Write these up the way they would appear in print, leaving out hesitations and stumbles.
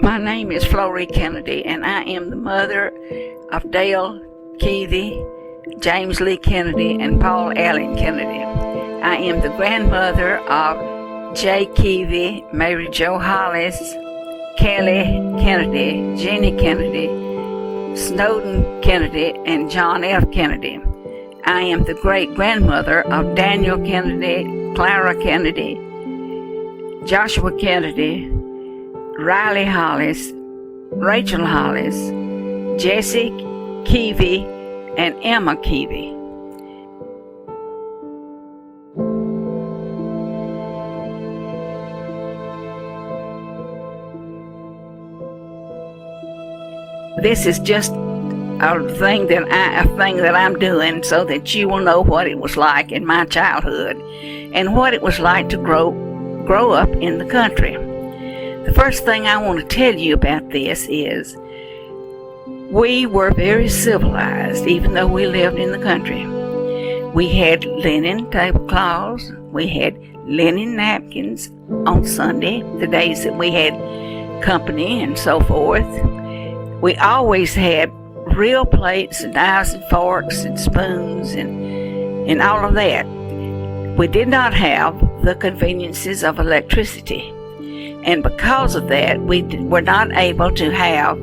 My name is Florie Kennedy, and I am the mother of Dale Keevy, James Lee Kennedy, and Paul Allen Kennedy. I am the grandmother of Jay Keevy, Mary Jo Hollis, Kelly Kennedy, Jeannie Kennedy, Snowden Kennedy, and John F. Kennedy. I am the great-grandmother of Daniel Kennedy, Clara Kennedy, Joshua Kennedy, Riley Hollis, Rachel Hollis, Jessie Keevy, and Emma Keevy. This is just a thing that I'm doing so that you will know what it was like in my childhood and what it was like to grow up in the country. The first thing I want to tell you about this is we were very civilized even though we lived in the country. We had linen tablecloths, we had linen napkins on Sunday, the days that we had company and so forth. We always had real plates and knives and forks and spoons and all of that. We did not have the conveniences of electricity. And because of that, we were not able to have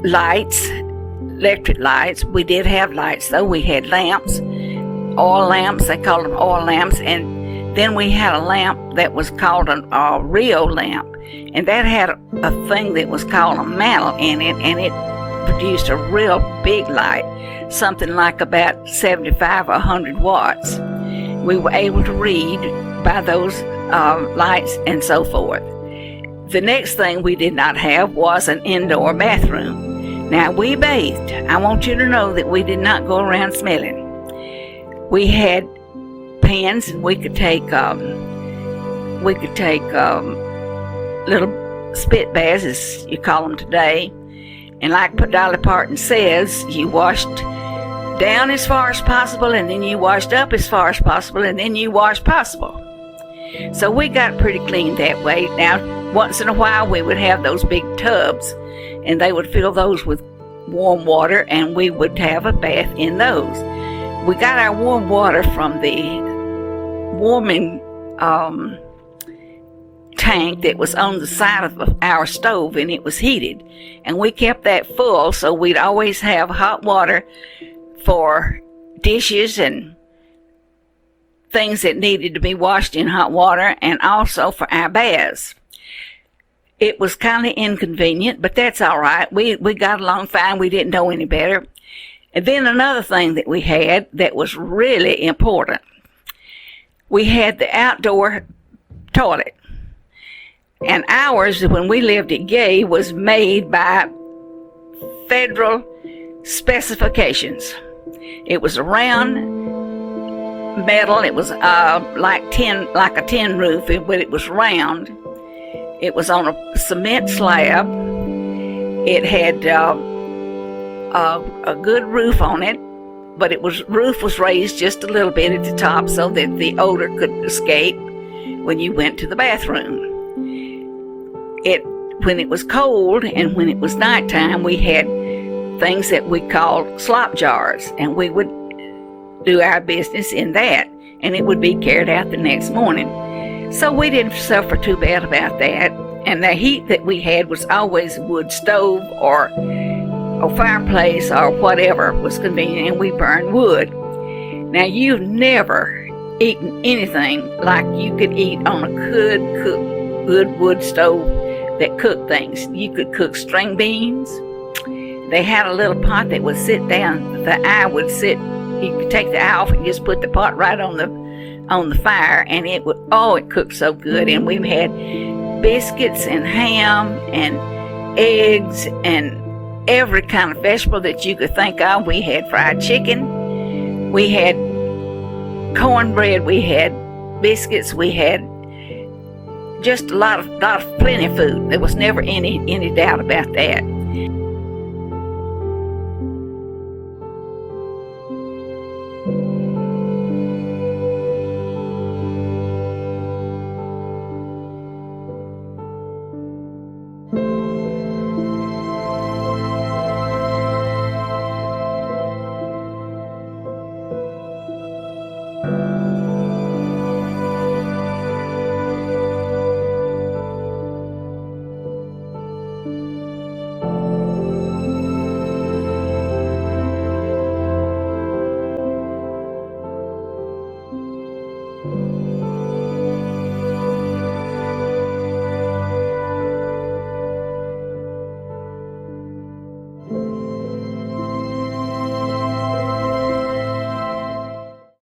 lights, electric lights. We did have lights, though. We had lamps, oil lamps. They called them oil lamps. And then we had a lamp that was called a Rio lamp. And that had a thing that was called a mantle in it. And it produced a real big light, something like about 75 or 100 watts. We were able to read by those lights and so forth. The next thing we did not have was an indoor bathroom. Now we bathed. I want you to know that we did not go around smelling. We had pans. We could take little spit baths, as you call them today. And like Dolly Parton says, you washed down as far as possible, and then you washed up as far as possible, and then you washed possible. So we got pretty clean that way. Now, once in a while, we would have those big tubs, and they would fill those with warm water, and we would have a bath in those. We got our warm water from the warming tank that was on the side of our stove, and it was heated. And we kept that full, so we'd always have hot water for dishes and things that needed to be washed in hot water, and also for our baths. It was kind of inconvenient, but that's all right. We got along fine. We didn't know any better. And then another thing that we had that was really important, we had the outdoor toilet. And ours, when we lived at Gay, was made by federal specifications. It was a round metal. It was like a tin roof, but it was round. It was on a cement slab. It had a good roof on it, but roof was raised just a little bit at the top so that the odor could escape when you went to the bathroom. When it was cold and when it was nighttime, we had things that we called slop jars, and we would do our business in that, and it would be carried out the next morning. So we didn't suffer too bad about that. And the heat that we had was always wood stove or a fireplace or whatever was convenient, and we burned wood. Now, you've never eaten anything like you could eat on a good wood stove that cooked things. You could cook string beans. They had a little pot that would sit down. The eye would sit. You could take the eye off and just put the pot right on the fire, and it cooked so good. And we had biscuits and ham and eggs and every kind of vegetable that you could think of. We had fried chicken. We had cornbread. We had biscuits. We had just a lot of plenty of food. There was never any doubt about that.